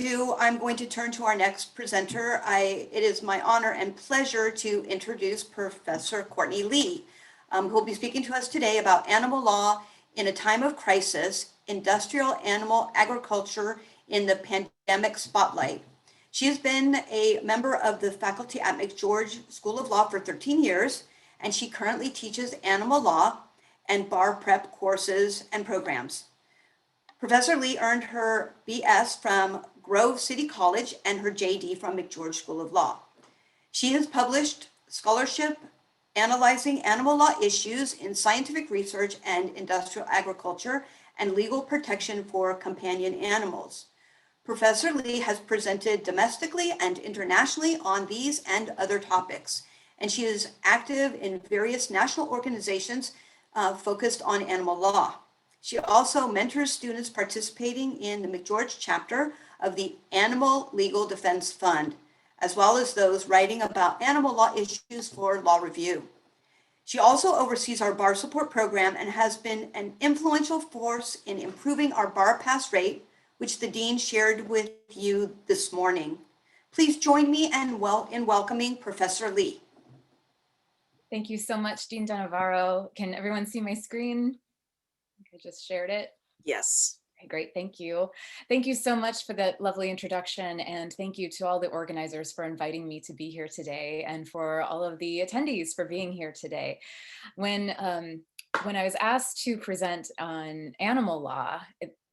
I'm going to turn to our next presenter. It is my honor and pleasure to introduce Professor Courtney Lee, who will be speaking to us today about animal law in a time of crisis, industrial animal agriculture in the pandemic spotlight. She has been a member of the faculty at McGeorge School of Law for 13 years, and she currently teaches animal law and bar prep courses and programs. Professor Lee earned her BS from Grove City College and her JD from McGeorge School of Law. She has published scholarship analyzing animal law issues in scientific research and industrial agriculture and legal protection for companion animals. Professor Lee has presented domestically and internationally on these and other topics, and she is active in various national organizations focused on animal law. She also mentors students participating in the McGeorge chapter of the Animal Legal Defense Fund, as well as those writing about animal law issues for Law Review. She also oversees our bar support program and has been an influential force in improving our bar pass rate, which the Dean shared with you this morning. Please join me in welcoming Professor Lee. Thank you so much, Dean Navarro. Can everyone see my screen? I just shared it. Yes. Okay, great, thank you. Thank you so much for that lovely introduction, and thank you to all the organizers for inviting me to be here today, and for all of the attendees for being here today. When I was asked to present on animal law,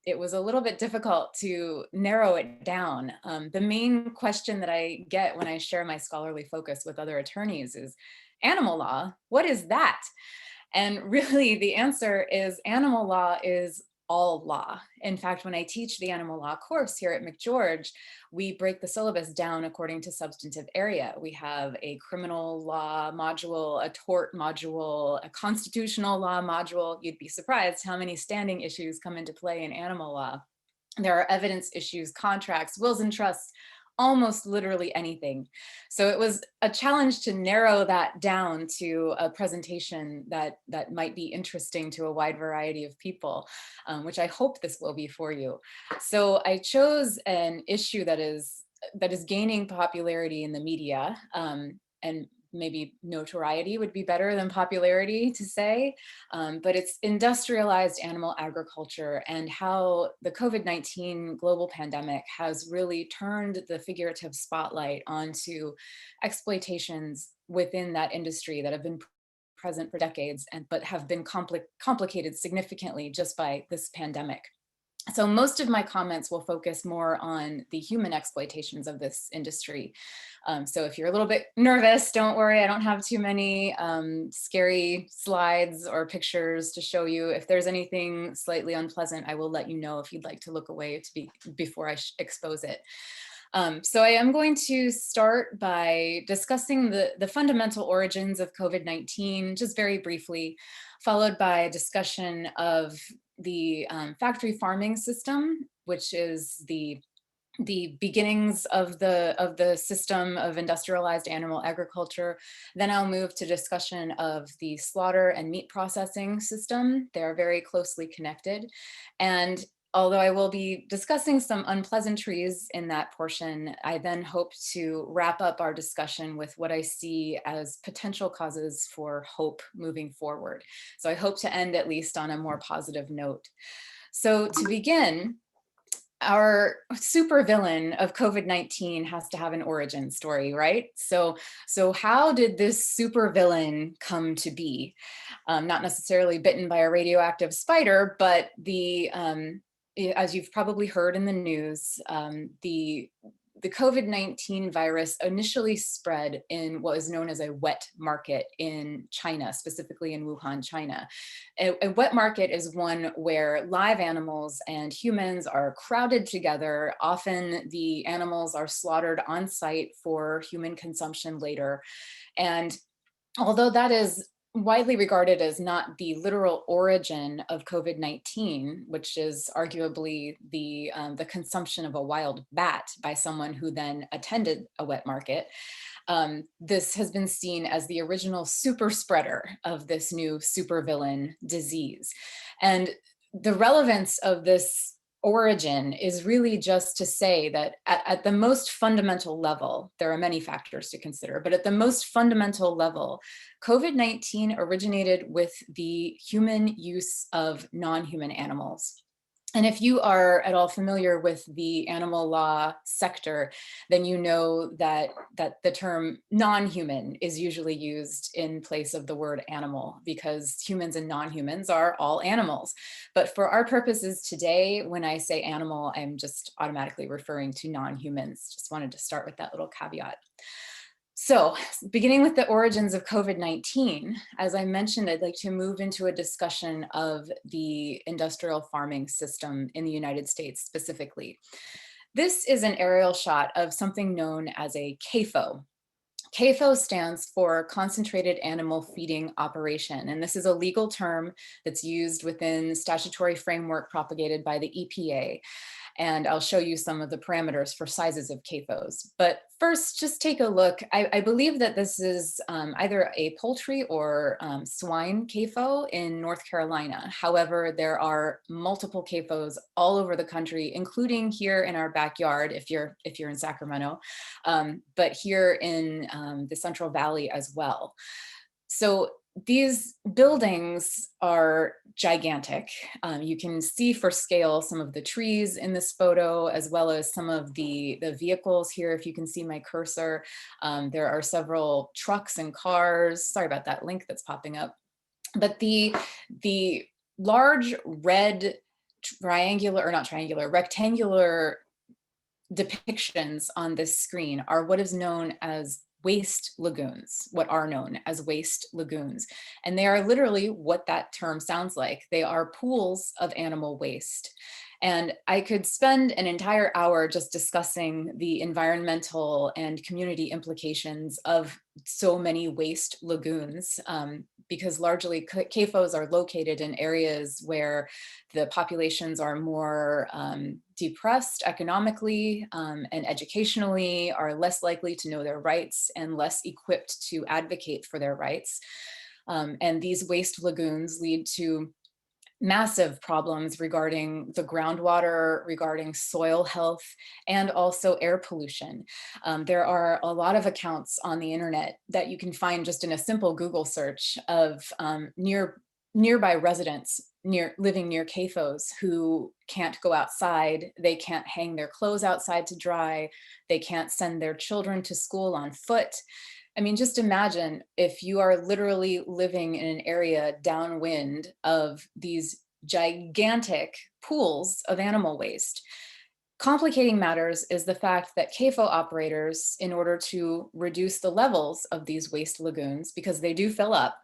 it was a little bit difficult to narrow it down. The main question that I get when I share my scholarly focus with other attorneys is, animal law, what is that? And really the answer is animal law is all law. In fact, when I teach the animal law course here at McGeorge, we break the syllabus down according to substantive area. We have a criminal law module, a tort module, a constitutional law module. You'd be surprised how many standing issues come into play in animal law. There are evidence issues, contracts, wills and trusts, almost literally anything. So it was a challenge to narrow that down to a presentation that might be interesting to a wide variety of people, which I hope this will be for you. So I chose an issue that is gaining popularity in the media, and maybe notoriety would be better than popularity to say, but it's industrialized animal agriculture and how the COVID-19 global pandemic has really turned the figurative spotlight onto exploitations within that industry that have been present for decades, but have been complicated significantly just by this pandemic. So most of my comments will focus more on the human exploitations of this industry. So if you're a little bit nervous, don't worry, I don't have too many scary slides or pictures to show you. If there's anything slightly unpleasant, I will let you know if you'd like to look away before I expose it. So I am going to start by discussing the fundamental origins of COVID-19, just very briefly, followed by a discussion of the factory farming system, which is the beginnings of the system of industrialized animal agriculture. Then I'll move to discussion of the slaughter and meat processing system. They are very closely connected. And although I will be discussing some unpleasantries in that portion, I then hope to wrap up our discussion with what I see as potential causes for hope moving forward. So I hope to end at least on a more positive note. So to begin, our supervillain of COVID-19 has to have an origin story, right? So how did this supervillain come to be? Not necessarily bitten by a radioactive spider, but as you've probably heard in the news, the COVID-19 virus initially spread in what is known as a wet market in China, specifically in Wuhan, China. A wet market is one where live animals and humans are crowded together. Often the animals are slaughtered on site for human consumption later. And although that is widely regarded as not the literal origin of COVID-19, which is arguably the consumption of a wild bat by someone who then attended a wet market, this has been seen as the original super spreader of this new supervillain disease. And the relevance of this origin is really just to say that at the most fundamental level, there are many factors to consider, but at the most fundamental level, COVID-19 originated with the human use of non-human animals. And if you are at all familiar with the animal law sector, then you know that the term non-human is usually used in place of the word animal, because humans and non-humans are all animals. But for our purposes today, when I say animal, I'm just automatically referring to non-humans. Just wanted to start with that little caveat. So, beginning with the origins of COVID-19, as I mentioned, I'd like to move into a discussion of the industrial farming system in the United States specifically. This is an aerial shot of something known as a CAFO. CAFO stands for Concentrated Animal Feeding Operation, and this is a legal term that's used within the statutory framework propagated by the EPA. And I'll show you some of the parameters for sizes of CAFOs. But first, just take a look. I believe that this is either a poultry or swine CAFO in North Carolina. However, there are multiple CAFOs all over the country, including here in our backyard, if you're in Sacramento, but here in the Central Valley as well. So these buildings are gigantic. You can see for scale some of the trees in this photo, as well as some of the vehicles here. If you can see my cursor, there are several trucks and cars. Sorry about that link that's popping up. But the large red rectangular depictions on this screen are what is known as waste lagoons, And they are literally what that term sounds like. They are pools of animal waste. And I could spend an entire hour just discussing the environmental and community implications of so many waste lagoons, because largely CAFOs are located in areas where the populations are more depressed economically and educationally, are less likely to know their rights and less equipped to advocate for their rights. And these waste lagoons lead to massive problems regarding the groundwater, regarding soil health, and also air pollution. There are a lot of accounts on the internet that you can find just in a simple Google search of nearby residents living near CAFOs who can't go outside, they can't hang their clothes outside to dry, they can't send their children to school on foot. I mean, just imagine if you are literally living in an area downwind of these gigantic pools of animal waste. Complicating matters is the fact that CAFO operators, in order to reduce the levels of these waste lagoons, because they do fill up,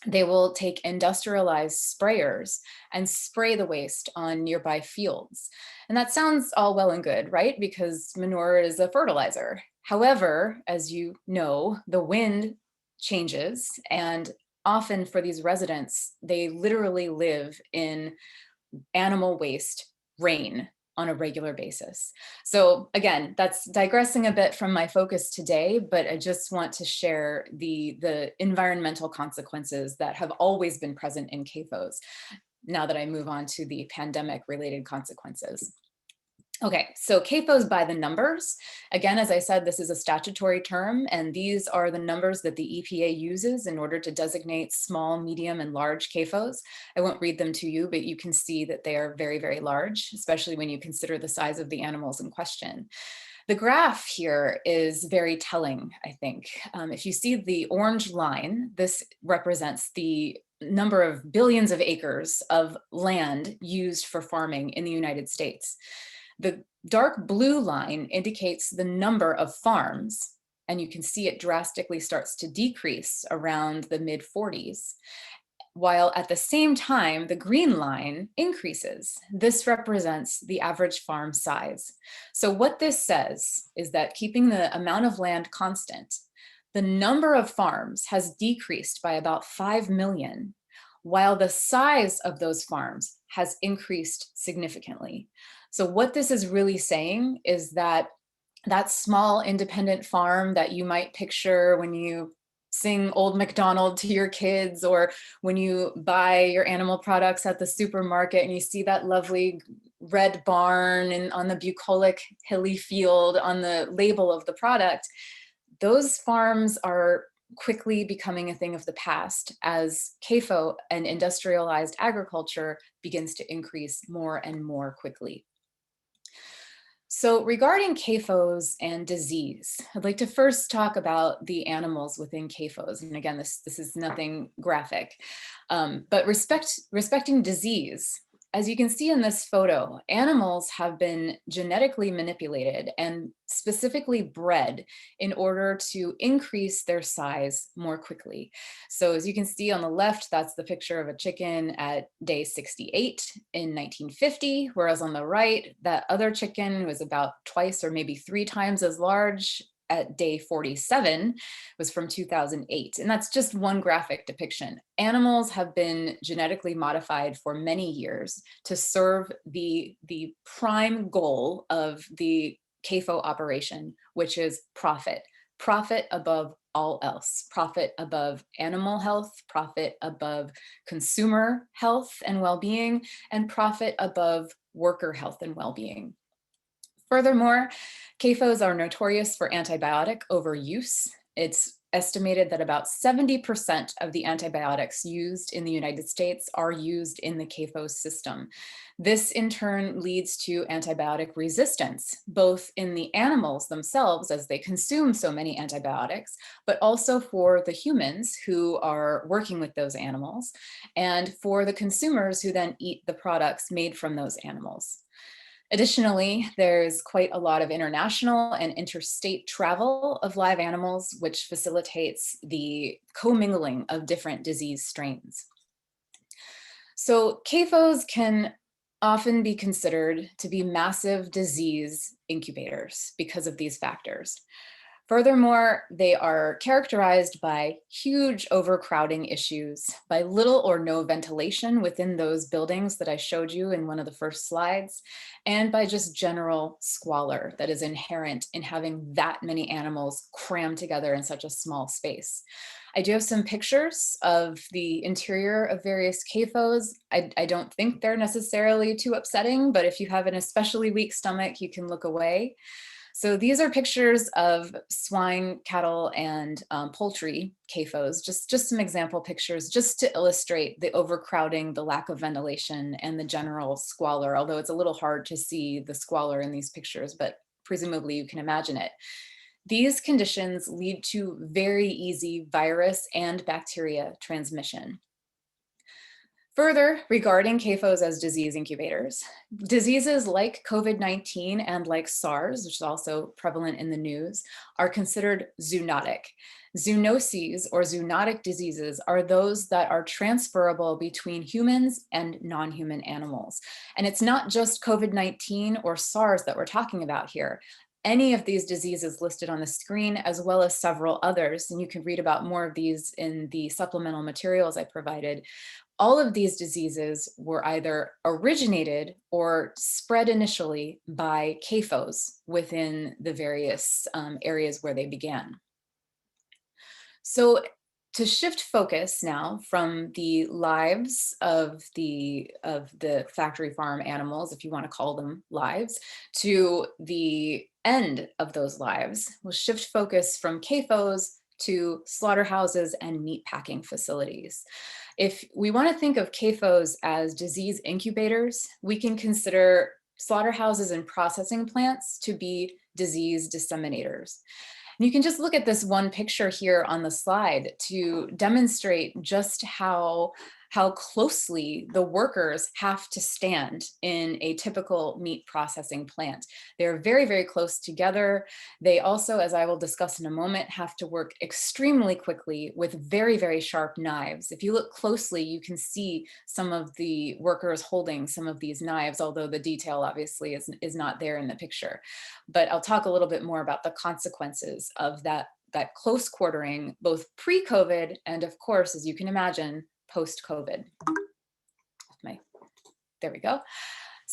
they will take industrialized sprayers and spray the waste on nearby fields. And that sounds all well and good, right? Because manure is a fertilizer. However, as you know, the wind changes, and often for these residents, they literally live in animal waste rain on a regular basis. So again, that's digressing a bit from my focus today, but I just want to share the environmental consequences that have always been present in CAFOs, now that I move on to the pandemic related consequences. Okay, so CAFOs by the numbers. Again, as I said, this is a statutory term, and these are the numbers that the EPA uses in order to designate small, medium, and large CAFOs. I won't read them to you, but you can see that they are very, very large, especially when you consider the size of the animals in question. The graph here is very telling, I think. If you see the orange line, this represents the number of billions of acres of land used for farming in the United States. The dark blue line indicates the number of farms, and you can see it drastically starts to decrease around the mid 40s, while at the same time, the green line increases. This represents the average farm size. So what this says is that keeping the amount of land constant, the number of farms has decreased by about 5 million, while the size of those farms has increased significantly. So what this is really saying is that that small independent farm that you might picture when you sing Old MacDonald to your kids, or when you buy your animal products at the supermarket and you see that lovely red barn and on the bucolic hilly field on the label of the product, those farms are quickly becoming a thing of the past as CAFO and industrialized agriculture begins to increase more and more quickly. So regarding CAFOs and disease, I'd like to first talk about the animals within CAFOs. And again, this is nothing graphic, but respecting disease. As you can see in this photo, animals have been genetically manipulated and specifically bred in order to increase their size more quickly. So as you can see on the left, that's the picture of a chicken at day 68 in 1950, whereas on the right, that other chicken was about twice or maybe 3 times as large at day 47, was from 2008. And that's just one graphic depiction. Animals have been genetically modified for many years to serve the prime goal of the CAFO operation, which is profit. Profit above all else. Profit above animal health, profit above consumer health and well-being, and profit above worker health and well-being. Furthermore, CAFOs are notorious for antibiotic overuse. It's estimated that about 70% of the antibiotics used in the United States are used in the CAFO system. This in turn leads to antibiotic resistance, both in the animals themselves as they consume so many antibiotics, but also for the humans who are working with those animals, and for the consumers who then eat the products made from those animals. Additionally, there's quite a lot of international and interstate travel of live animals, which facilitates the commingling of different disease strains. So CAFOs can often be considered to be massive disease incubators because of these factors. Furthermore, they are characterized by huge overcrowding issues, by little or no ventilation within those buildings that I showed you in one of the first slides, and by just general squalor that is inherent in having that many animals crammed together in such a small space. I do have some pictures of the interior of various CAFOs. I don't think they're necessarily too upsetting, but if you have an especially weak stomach, you can look away. So these are pictures of swine, cattle, and poultry CAFOs, just some example pictures, just to illustrate the overcrowding, the lack of ventilation, and the general squalor, although it's a little hard to see the squalor in these pictures, but presumably you can imagine it. These conditions lead to very easy virus and bacteria transmission. Further, regarding CAFOs as disease incubators, diseases like COVID-19 and like SARS, which is also prevalent in the news, are considered zoonotic. Zoonoses or zoonotic diseases are those that are transferable between humans and non-human animals. And it's not just COVID-19 or SARS that we're talking about here. Any of these diseases listed on the screen, as well as several others, and you can read about more of these in the supplemental materials I provided. All of these diseases were either originated or spread initially by CAFOs within the various areas where they began. So to shift focus now from the lives of the factory farm animals, if you want to call them lives, to the end of those lives, we'll shift focus from CAFOs to slaughterhouses and meat packing facilities. If we want to think of CAFOs as disease incubators, we can consider slaughterhouses and processing plants to be disease disseminators. And you can just look at this one picture here on the slide to demonstrate just how closely the workers have to stand in a typical meat processing plant. They're very, very close together. They also, as I will discuss in a moment, have to work extremely quickly with very, very sharp knives. If you look closely, you can see some of the workers holding some of these knives, although the detail obviously is not there in the picture. But I'll talk a little bit more about the consequences of that close quartering, both pre-COVID and, of course, as you can imagine, post-COVID. There we go.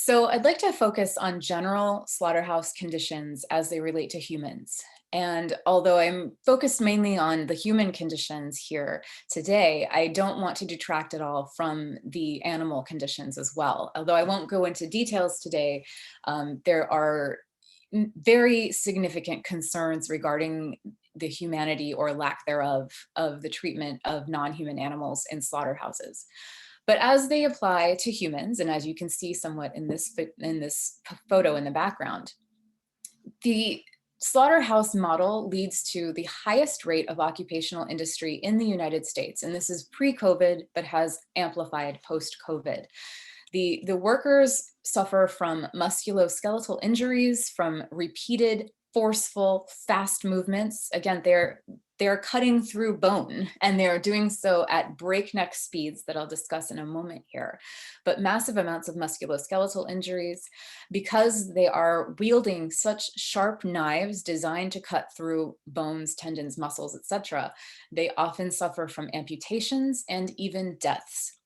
So I'd like to focus on general slaughterhouse conditions as they relate to humans. And although I'm focused mainly on the human conditions here today, I don't want to detract at all from the animal conditions as well. Although I won't go into details today, there are very significant concerns regarding the humanity or lack thereof of the treatment of non-human animals in slaughterhouses. But as they apply to humans, and as you can see somewhat in this photo in the background, the slaughterhouse model leads to the highest rate of occupational industry in the United States. And this is pre-COVID, but has amplified post-COVID. The workers suffer from musculoskeletal injuries, from repeated, forceful, fast movements. Again, they're cutting through bone, and they're doing so at breakneck speeds that I'll discuss in a moment here. But massive amounts of musculoskeletal injuries, because they are wielding such sharp knives designed to cut through bones, tendons, muscles, etc. They often suffer from amputations and even deaths.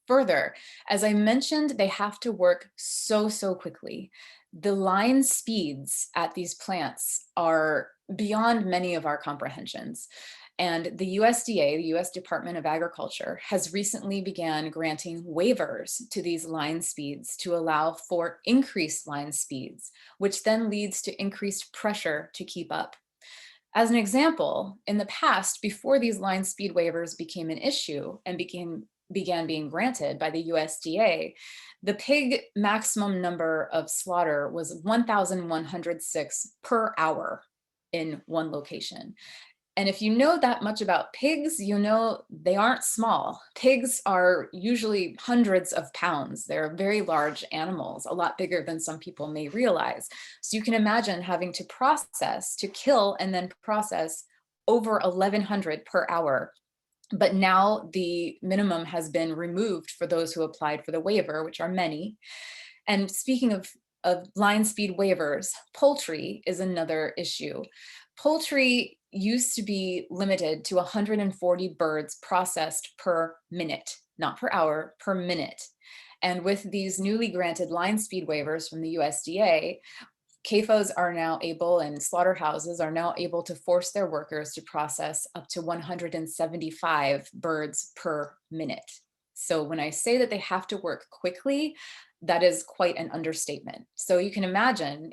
Further, as I mentioned, they have to work so quickly. The line speeds at these plants are beyond many of our comprehensions. And the USDA, the US Department of Agriculture, has recently began granting waivers to these line speeds to allow for increased line speeds, which then leads to increased pressure to keep up. As an example, in the past, before these line speed waivers became an issue and began being granted by the USDA, the pig maximum number of slaughter was 1,106 per hour in one location. And if you know that much about pigs, you know they aren't small. Pigs are usually hundreds of pounds. They're very large animals, a lot bigger than some people may realize. So you can imagine having to process, to kill and then process over 1,100 per hour. But now the minimum has been removed for those who applied for the waiver, which are many. And speaking of line speed waivers, poultry is another issue. Poultry used to be limited to 140 birds processed per minute, not per hour, per minute. And with these newly granted line speed waivers from the USDA, CAFOs are now able, and slaughterhouses are now able to force their workers to process up to 175 birds per minute. So when I say that they have to work quickly, that is quite an understatement. So you can imagine,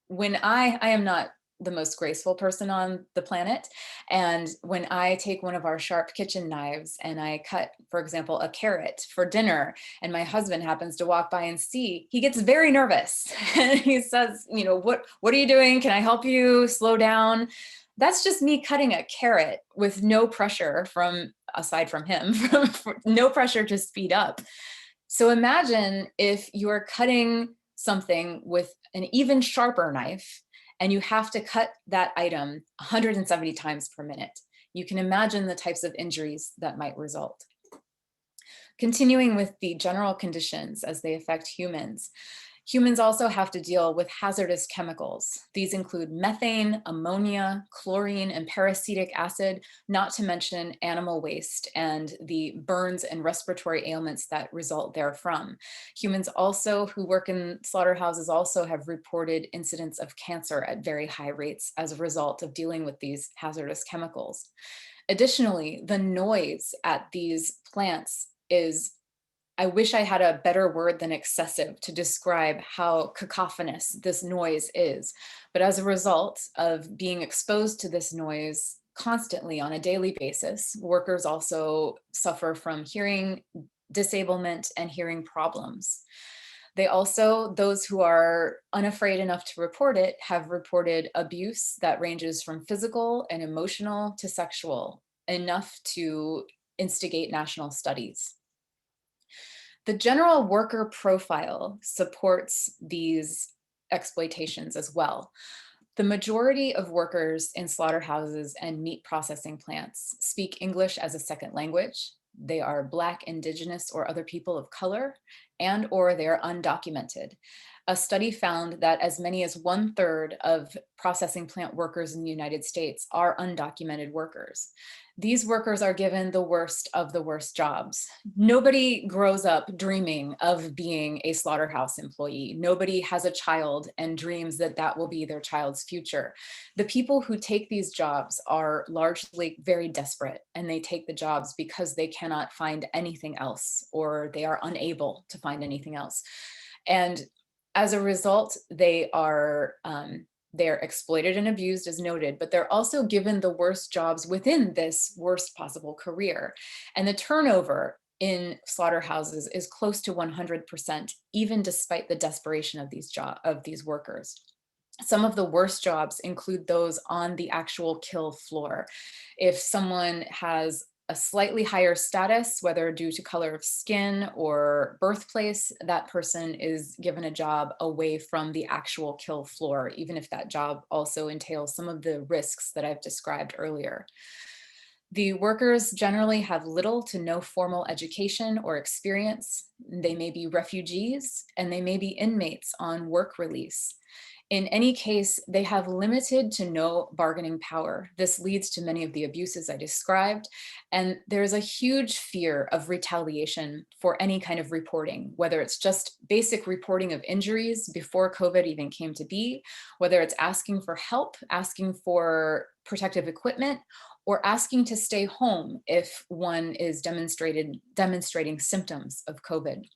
when I am not the most graceful person on the planet. And when I take one of our sharp kitchen knives and I cut, for example, a carrot for dinner, and my husband happens to walk by and see, he gets very nervous. And he says, what are you doing? Can I help you? Slow down. That's just me cutting a carrot with no pressure aside from him, no pressure to speed up. So imagine if you're cutting something with an even sharper knife and you have to cut that item 170 times per minute. You can imagine the types of injuries that might result. Continuing with the general conditions as they affect humans, humans also have to deal with hazardous chemicals. These include methane, ammonia, chlorine, and peracetic acid, not to mention animal waste and the burns and respiratory ailments that result therefrom. Humans also who work in slaughterhouses also have reported incidents of cancer at very high rates as a result of dealing with these hazardous chemicals. Additionally, the noise at these plants is, I wish I had a better word than excessive to describe how cacophonous this noise is. But as a result of being exposed to this noise constantly on a daily basis, workers also suffer from hearing disablement and hearing problems. They also, those who are unafraid enough to report it, have reported abuse that ranges from physical and emotional to sexual, enough to instigate national studies. The general worker profile supports these exploitations as well. The majority of workers in slaughterhouses and meat processing plants speak English as a second language. They are Black, Indigenous, or other people of color, and or they're undocumented. a study found that as many as 1/3 of processing plant workers in the United States are undocumented workers. These workers are given the worst of the worst jobs. Nobody grows up dreaming of being a slaughterhouse employee. Nobody has a child and dreams that that will be their child's future. The people who take these jobs are largely very desperate, and they take the jobs because they cannot find anything else, or they are unable to find anything else. And as a result, they're exploited and abused, as noted, but they're also given the worst jobs within this worst possible career. And the turnover in slaughterhouses is close to 100%, even despite the desperation of these workers. Some of the worst jobs include those on the actual kill floor. If someone has a slightly higher status, whether due to color of skin or birthplace, that person is given a job away from the actual kill floor, even if that job also entails some of the risks that I've described earlier. The workers generally have little to no formal education or experience. They may be refugees, and they may be inmates on work release. In any case, they have limited to no bargaining power. This leads to many of the abuses I described, and there's a huge fear of retaliation for any kind of reporting, whether it's just basic reporting of injuries before COVID even came to be, whether it's asking for help, asking for protective equipment, or asking to stay home if one is demonstrating symptoms of COVID.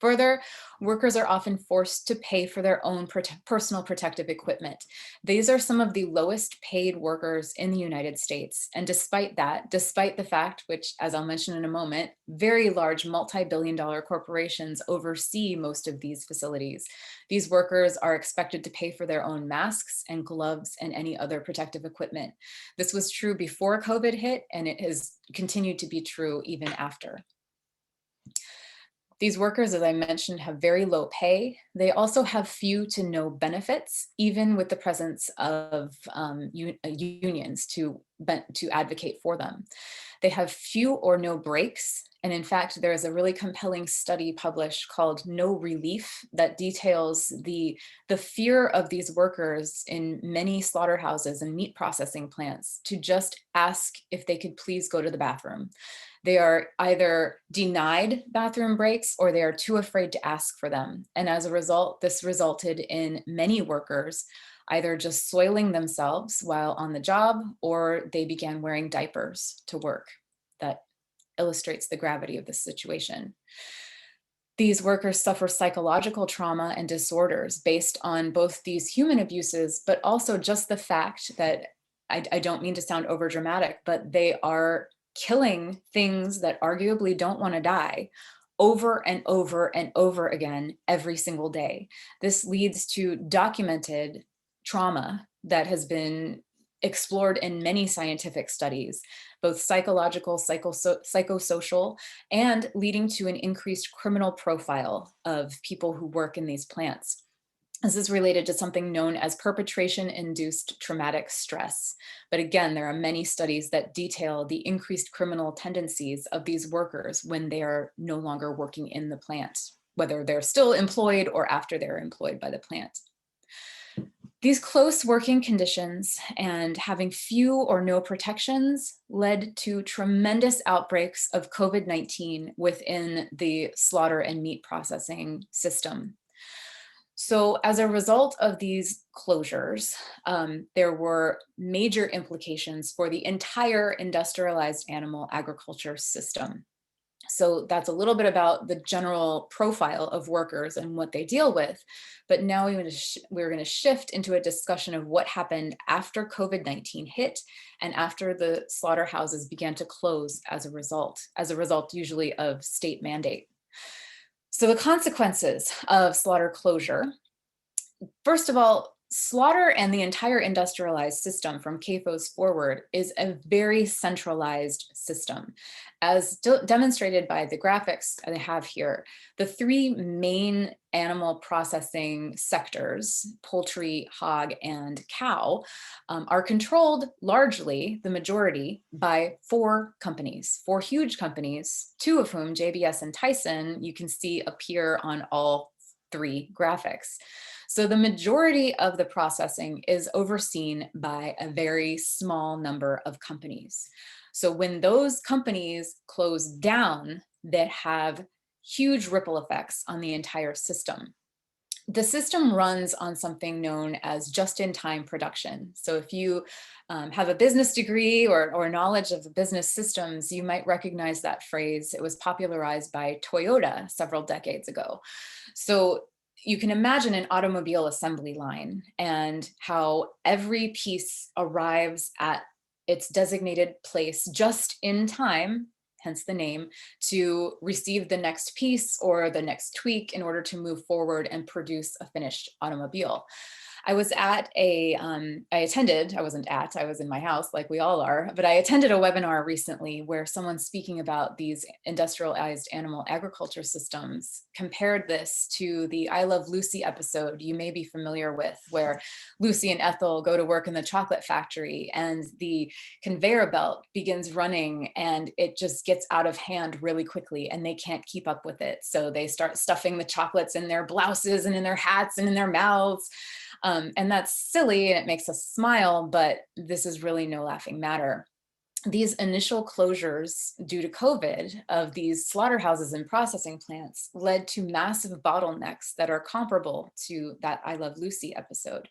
Further, workers are often forced to pay for their own personal protective equipment. These are some of the lowest paid workers in the United States. And despite that, despite the fact, which as I'll mention in a moment, very large multi-billion-dollar corporations oversee most of these facilities, these workers are expected to pay for their own masks and gloves and any other protective equipment. This was true before COVID hit, and it has continued to be true even after. These workers, as I mentioned, have very low pay. They also have few to no benefits, even with the presence of unions to advocate for them. They have few or no breaks. And in fact, there is a really compelling study published called No Relief that details the fear of these workers in many slaughterhouses and meat processing plants to just ask if they could please go to the bathroom. They are either denied bathroom breaks or they are too afraid to ask for them. And as a result, this resulted in many workers either just soiling themselves while on the job, or they began wearing diapers to work. That illustrates the gravity of the situation. These workers suffer psychological trauma and disorders based on both these human abuses, but also just the fact that, I don't mean to sound overdramatic, but they are killing things that arguably don't want to die over and over and over again every single day. This leads to documented trauma that has been explored in many scientific studies, both psychological, psychosocial, and leading to an increased criminal profile of people who work in these plants. This is related to something known as perpetration-induced traumatic stress. But again, there are many studies that detail the increased criminal tendencies of these workers when they are no longer working in the plant, whether they're still employed or after they're employed by the plant. These close working conditions and having few or no protections led to tremendous outbreaks of COVID-19 within the slaughter and meat processing system. So as a result of these closures, there were major implications for the entire industrialized animal agriculture system. So that's a little bit about the general profile of workers and what they deal with. But now we're going to shift into a discussion of what happened after COVID-19 hit and after the slaughterhouses began to close as a result usually of state mandate. So the consequences of slaughter closure, first of all, slaughter and the entire industrialized system from CAFOs forward is a very centralized system. As demonstrated by the graphics I have here, the three main animal processing sectors, poultry, hog, and cow, are controlled largely, the majority, by four huge companies, two of whom, JBS and Tyson, you can see appear on all 3 graphics. So the majority of the processing is overseen by a very small number of companies. So when those companies close down, that have huge ripple effects on the entire system. The system runs on something known as just-in-time production. So if you have a business degree or knowledge of the business systems, you might recognize that phrase. It was popularized by Toyota several decades ago. So you can imagine an automobile assembly line and how every piece arrives at its designated place just in time, hence the name, to receive the next piece or the next tweak in order to move forward and produce a finished automobile. I was at I was in my house like we all are, but I attended a webinar recently where someone's speaking about these industrialized animal agriculture systems, compared this to the I Love Lucy episode you may be familiar with, where Lucy and Ethel go to work in the chocolate factory and the conveyor belt begins running and it just gets out of hand really quickly and they can't keep up with it. So they start stuffing the chocolates in their blouses and in their hats and in their mouths. And that's silly and it makes us smile, but this is really no laughing matter. These initial closures due to COVID of these slaughterhouses and processing plants led to massive bottlenecks that are comparable to that I Love Lucy episode.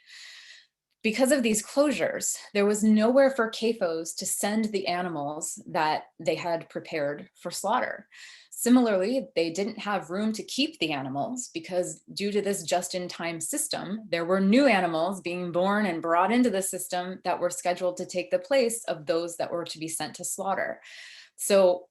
Because of these closures, there was nowhere for CAFOs to send the animals that they had prepared for slaughter. Similarly, they didn't have room to keep the animals because due to this just-in-time system, there were new animals being born and brought into the system that were scheduled to take the place of those that were to be sent to slaughter. So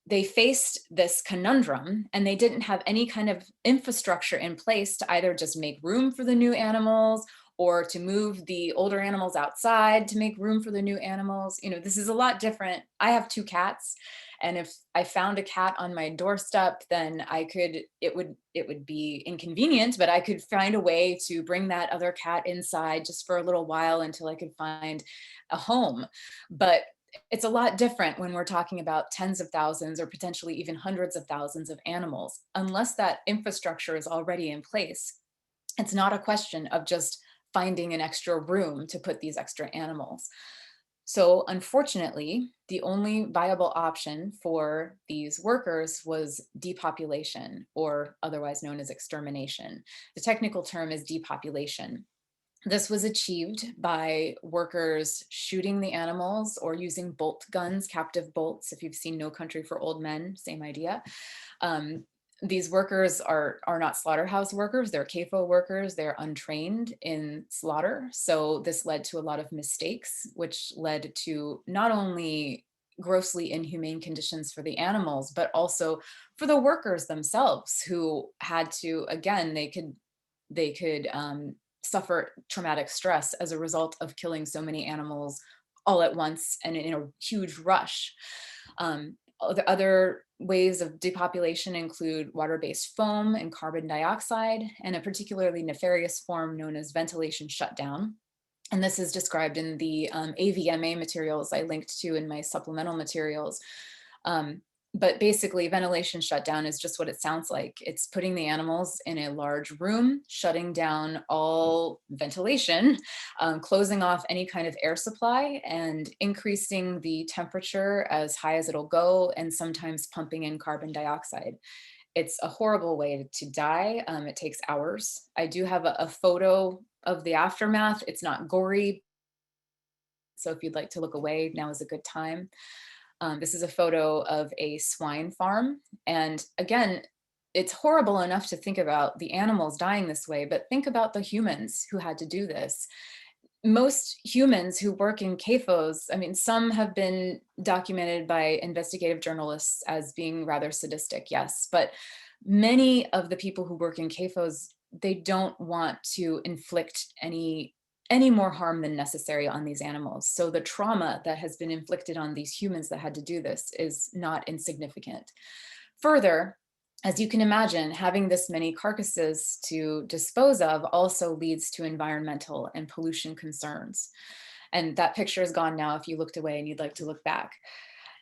they faced this conundrum and they didn't have any kind of infrastructure in place to either just make room for the new animals or to move the older animals outside to make room for the new animals. You know, this is a lot different. I have 2 cats, and if I found a cat on my doorstep, then it would be inconvenient, but I could find a way to bring that other cat inside just for a little while until I could find a home. But it's a lot different when we're talking about tens of thousands or potentially even hundreds of thousands of animals. Unless that infrastructure is already in place, it's not a question of just finding an extra room to put these extra animals. So unfortunately, the only viable option for these workers was depopulation, or otherwise known as extermination. The technical term is depopulation. This was achieved by workers shooting the animals or using bolt guns, captive bolts. If you've seen No Country for Old Men, same idea. These workers are not slaughterhouse workers, they're CAFO workers, they're untrained in slaughter. So this led to a lot of mistakes, which led to not only grossly inhumane conditions for the animals, but also for the workers themselves who had to, again, they could suffer traumatic stress as a result of killing so many animals all at once and in a huge rush. The other ways of depopulation include water-based foam and carbon dioxide, and a particularly nefarious form known as ventilation shutdown. And this is described in the AVMA materials I linked to in my supplemental materials. But basically, ventilation shutdown is just what it sounds like. It's putting the animals in a large room, shutting down all ventilation, closing off any kind of air supply, and increasing the temperature as high as it'll go, and sometimes pumping in carbon dioxide. It's a horrible way to die. It takes hours. I do have a photo of the aftermath. It's not gory, so if you'd like to look away, now is a good time. This is a photo of a swine farm. And again, it's horrible enough to think about the animals dying this way, but think about the humans who had to do this. Most humans who work in CAFOs, I mean, some have been documented by investigative journalists as being rather sadistic, yes, but many of the people who work in CAFOs, they don't want to inflict any more harm than necessary on these animals. So the trauma that has been inflicted on these humans that had to do this is not insignificant. Further, as you can imagine, having this many carcasses to dispose of also leads to environmental and pollution concerns. And that picture is gone now if you looked away and you'd like to look back.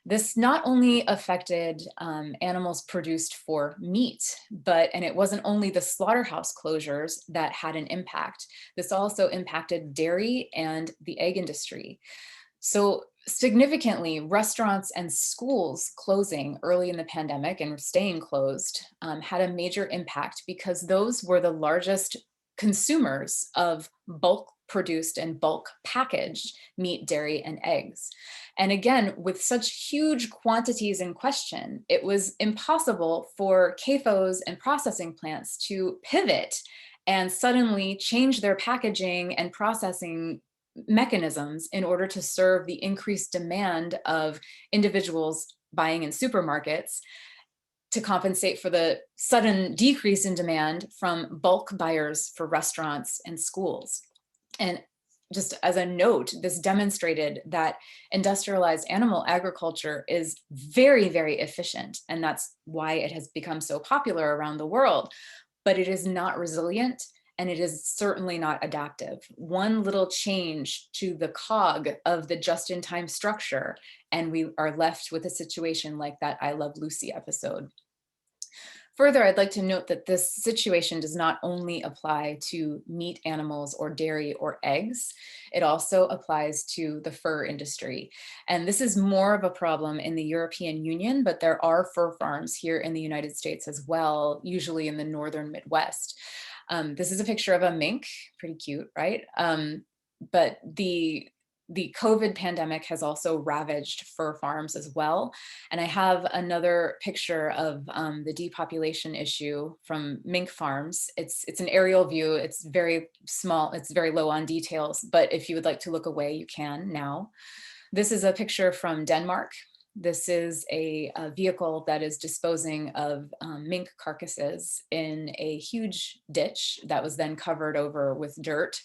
This not only affected animals produced for meat, and it wasn't only the slaughterhouse closures that had an impact. This also impacted dairy and the egg industry. So significantly, restaurants and schools closing early in the pandemic and staying closed had a major impact because those were the largest consumers of bulk produced and bulk packaged meat, dairy, and eggs. And again, with such huge quantities in question, it was impossible for CAFOs and processing plants to pivot and suddenly change their packaging and processing mechanisms in order to serve the increased demand of individuals buying in supermarkets to compensate for the sudden decrease in demand from bulk buyers for restaurants and schools. And just as a note, this demonstrated that industrialized animal agriculture is very, very efficient. And that's why it has become so popular around the world. But it is not resilient, and it is certainly not adaptive. One little change to the cog of the just-in-time structure, and we are left with a situation like that I Love Lucy episode. Further, I'd like to note that this situation does not only apply to meat animals or dairy or eggs, it also applies to the fur industry. And this is more of a problem in the European Union, but there are fur farms here in the United States as well, usually in the northern Midwest. This is a picture of a mink, pretty cute, right? But the COVID pandemic has also ravaged fur farms as well. And I have another picture of the depopulation issue from mink farms. It's an aerial view. It's very small. It's very low on details. But if you would like to look away, you can now. This is a picture from Denmark. This is a vehicle that is disposing of mink carcasses in a huge ditch that was then covered over with dirt.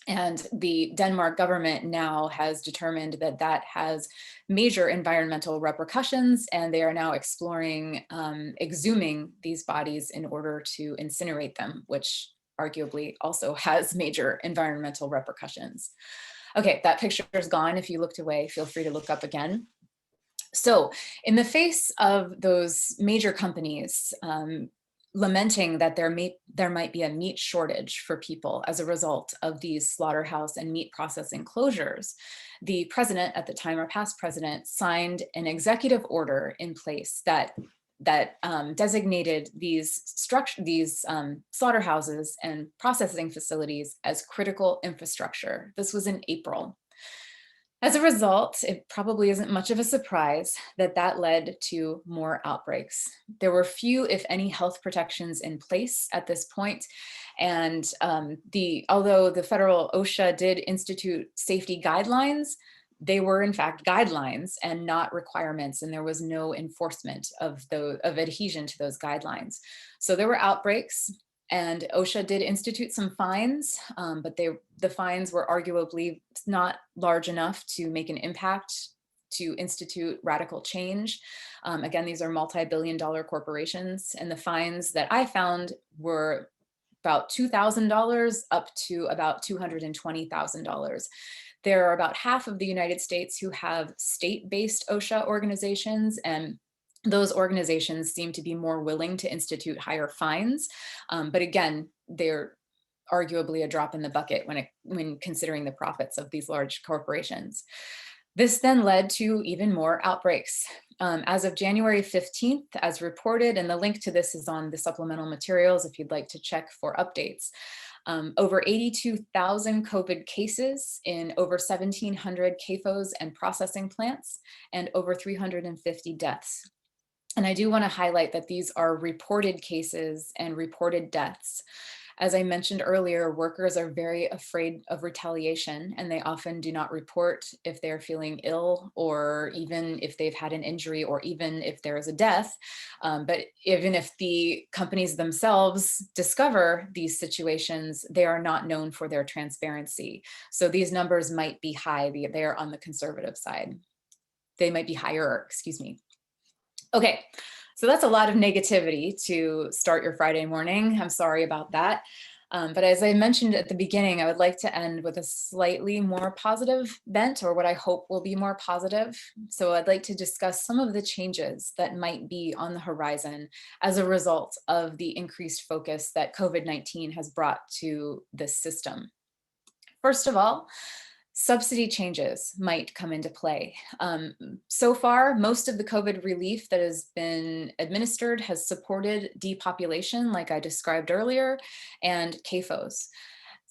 And the Denmark government now has determined that that has major environmental repercussions, and they are now exploring exhuming these bodies in order to incinerate them, which arguably also has major environmental repercussions. Okay, that picture is gone. If you looked away, feel free to look up again. So in the face of those major companies lamenting that there might be a meat shortage for people as a result of these slaughterhouse and meat processing closures, the president at the time, our past president, signed an executive order in place that designated these slaughterhouses and processing facilities as critical infrastructure. This was in April. As a result, it probably isn't much of a surprise that that led to more outbreaks. There were few, if any, health protections in place at this point. And although the federal OSHA did institute safety guidelines, they were in fact guidelines and not requirements, and there was no enforcement of adhesion to those guidelines. So there were outbreaks. And OSHA did institute some fines, but the fines were arguably not large enough to make an impact to institute radical change. Again, these are multi-billion-dollar corporations, and the fines that I found were about $2,000 up to about $220,000. There are about half of the United States who have state-based OSHA organizations, and those organizations seem to be more willing to institute higher fines. But again, they're arguably a drop in the bucket when considering the profits of these large corporations. This then led to even more outbreaks. As of January 15th, as reported, and the link to this is on the supplemental materials if you'd like to check for updates, over 82,000 COVID cases in over 1,700 CAFOs and processing plants, and over 350 deaths. And I do want to highlight that these are reported cases and reported deaths. As I mentioned earlier, workers are very afraid of retaliation, and they often do not report if they're feeling ill, or even if they've had an injury, or even if there is a death. But even if the companies themselves discover these situations, they are not known for their transparency. So these numbers might be high. They are on the conservative side. They might be higher, excuse me. Okay, so that's a lot of negativity to start your Friday morning. I'm sorry about that. But as I mentioned at the beginning, I would like to end with a slightly more positive bent, or what I hope will be more positive. So I'd like to discuss some of the changes that might be on the horizon as a result of the increased focus that COVID-19 has brought to this system. First of all, subsidy changes might come into play. So far, most of the COVID relief that has been administered has supported depopulation, like I described earlier, and CAFOs.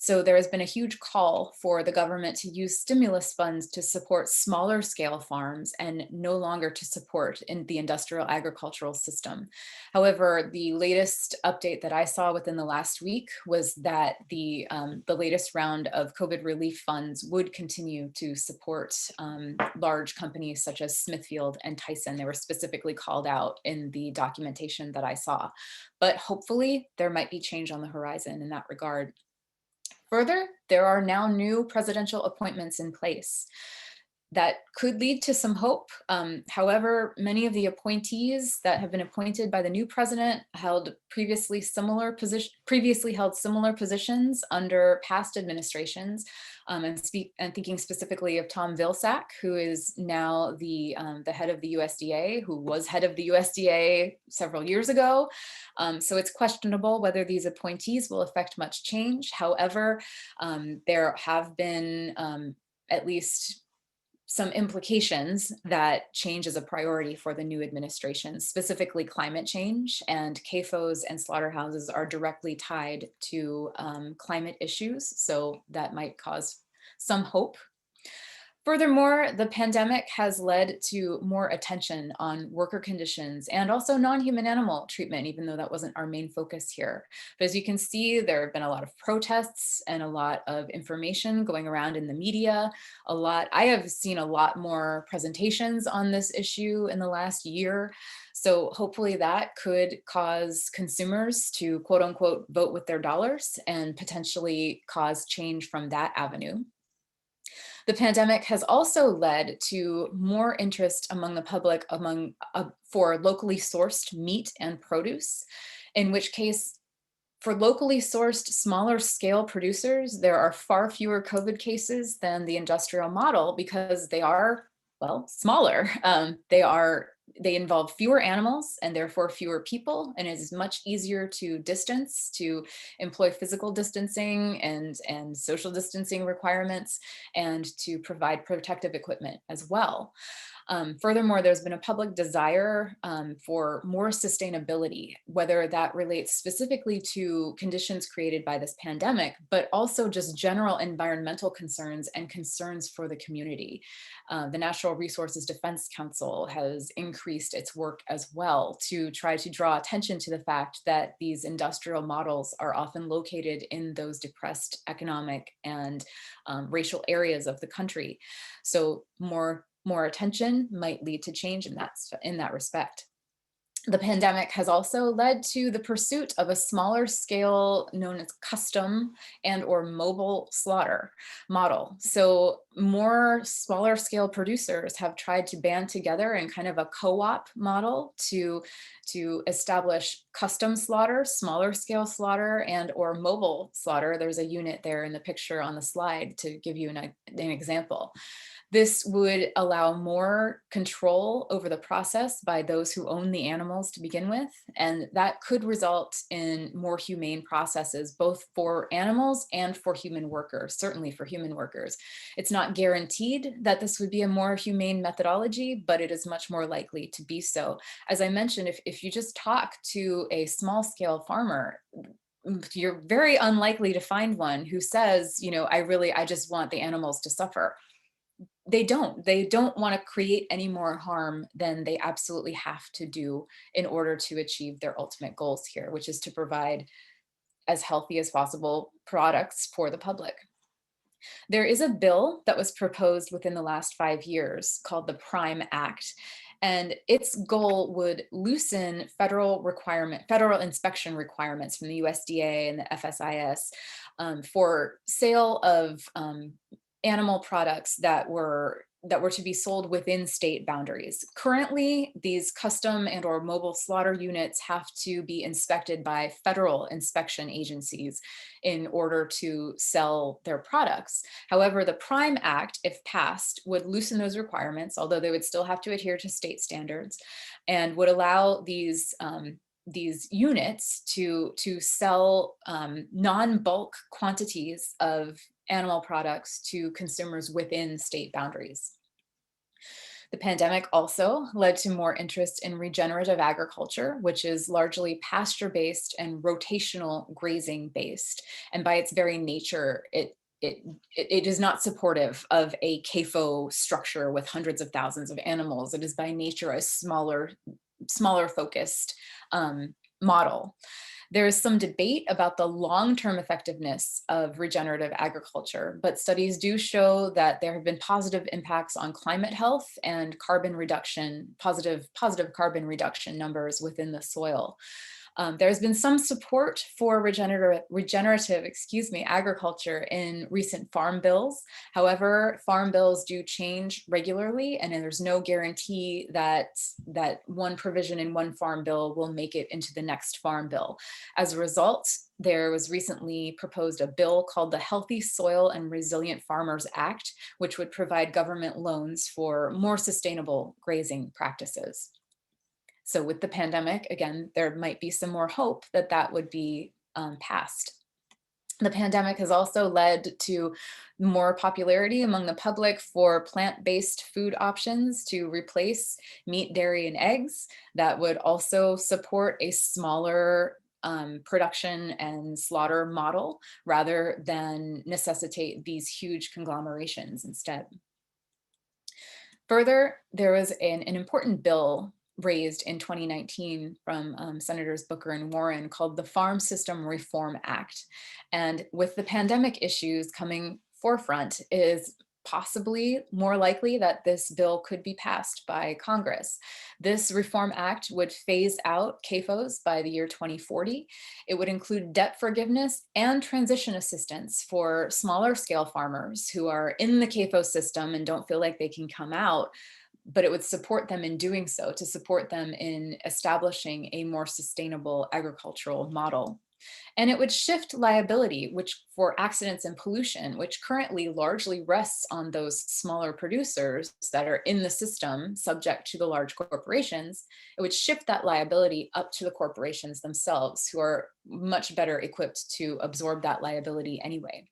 So there has been a huge call for the government to use stimulus funds to support smaller scale farms and no longer to support in the industrial agricultural system. However, the latest update that I saw within the last week was that the latest round of COVID relief funds would continue to support large companies such as Smithfield and Tyson. They were specifically called out in the documentation that I saw. But hopefully there might be change on the horizon in that regard. Further, there are now new presidential appointments in place that could lead to some hope. However, many of the appointees that have been appointed by the new president held previously held similar positions under past administrations. And thinking specifically of Tom Vilsack, who is now the head of the USDA, who was head of the USDA several years ago. So it's questionable whether these appointees will affect much change. However, there have been at least some implications that change is a priority for the new administration, specifically climate change, and CAFOs and slaughterhouses are directly tied to climate issues. So that might cause some hope. Furthermore, the pandemic has led to more attention on worker conditions and also non-human animal treatment, even though that wasn't our main focus here. But as you can see, there have been a lot of protests and a lot of information going around in the media. I have seen a lot more presentations on this issue in the last year. So hopefully that could cause consumers to quote unquote vote with their dollars and potentially cause change from that avenue. The pandemic has also led to more interest among the public for locally sourced meat and produce, in which case for locally sourced smaller scale producers, there are far fewer COVID cases than the industrial model because they are, well, smaller. They involve fewer animals and therefore fewer people, and it is much easier to distance, to employ physical distancing and social distancing requirements, and to provide protective equipment as well. Furthermore, there's been a public desire for more sustainability, whether that relates specifically to conditions created by this pandemic, but also just general environmental concerns and concerns for the community. The Natural Resources Defense Council has increased its work as well to try to draw attention to the fact that these industrial models are often located in those depressed economic and racial areas of the country. So more attention might lead to change in that respect. The pandemic has also led to the pursuit of a smaller scale known as custom and or mobile slaughter model. So more smaller scale producers have tried to band together in kind of a co-op model to establish custom slaughter, smaller scale slaughter, and or mobile slaughter. There's a unit there in the picture on the slide to give you an example. This would allow more control over the process by those who own the animals to begin with, and that could result in more humane processes, both for animals and for human workers, certainly for human workers. It's not guaranteed that this would be a more humane methodology, but it is much more likely to be so. As I mentioned, if you just talk to a small scale farmer, you're very unlikely to find one who says, I just want the animals to suffer. They don't want to create any more harm than they absolutely have to do in order to achieve their ultimate goals here, which is to provide as healthy as possible products for the public. There is a bill that was proposed within the last 5 years called the PRIME Act, and its goal would loosen federal inspection requirements from the USDA and the FSIS for sale of animal products that were that were to be sold within state boundaries. Currently, these custom and or mobile slaughter units have to be inspected by federal inspection agencies in order to sell their products. However, the Prime Act, if passed, would loosen those requirements, although they would still have to adhere to state standards, and would allow these units to sell non-bulk quantities of animal products to consumers within state boundaries. The pandemic also led to more interest in regenerative agriculture, which is largely pasture-based and rotational grazing-based. And by its very nature, it is not supportive of a CAFO structure with hundreds of thousands of animals. It is by nature a smaller focused model. There is some debate about the long-term effectiveness of regenerative agriculture, but studies do show that there have been positive impacts on climate health and carbon reduction, positive carbon reduction numbers within the soil. There's been some support for regenerative agriculture in recent farm bills. However, farm bills do change regularly, and there's no guarantee that one provision in one farm bill will make it into the next farm bill. As a result, there was recently proposed a bill called the Healthy Soil and Resilient Farmers Act, which would provide government loans for more sustainable grazing practices. So with the pandemic, again, there might be some more hope that that would be passed. The pandemic has also led to more popularity among the public for plant-based food options to replace meat, dairy, and eggs. That would also support a smaller production and slaughter model rather than necessitate these huge conglomerations instead. Further, there was an important bill raised in 2019 from Senators Booker and Warren called the Farm System Reform Act. And with the pandemic issues coming forefront, it is possibly more likely that this bill could be passed by Congress. This Reform Act would phase out CAFOs by the year 2040. It would include debt forgiveness and transition assistance for smaller scale farmers who are in the CAFO system and don't feel like they can come out, but it would support them in doing so, to support them in establishing a more sustainable agricultural model. And it would shift liability, which for accidents and pollution, which currently largely rests on those smaller producers that are in the system subject to the large corporations. It would shift that liability up to the corporations themselves, who are much better equipped to absorb that liability anyway.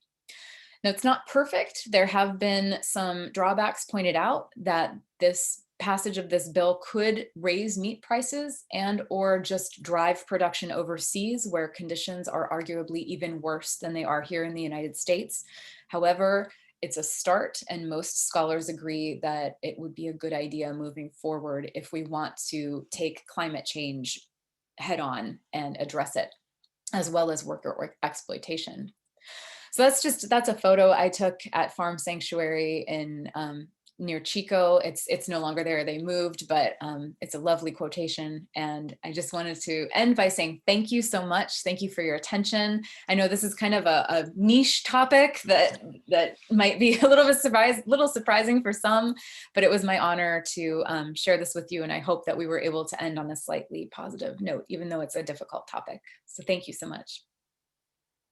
Now, it's not perfect. There have been some drawbacks pointed out that this passage of this bill could raise meat prices and or just drive production overseas, where conditions are arguably even worse than they are here in the United States. However, it's a start, and most scholars agree that it would be a good idea moving forward if we want to take climate change head on and address it, as well as worker exploitation. So that's a photo I took at Farm Sanctuary in near Chico. It's no longer there, they moved, but it's a lovely quotation. And I just wanted to end by saying thank you so much. Thank you for your attention. I know this is kind of a niche topic that might be a little surprising for some, but it was my honor to share this with you. And I hope that we were able to end on a slightly positive note, even though it's a difficult topic. So thank you so much.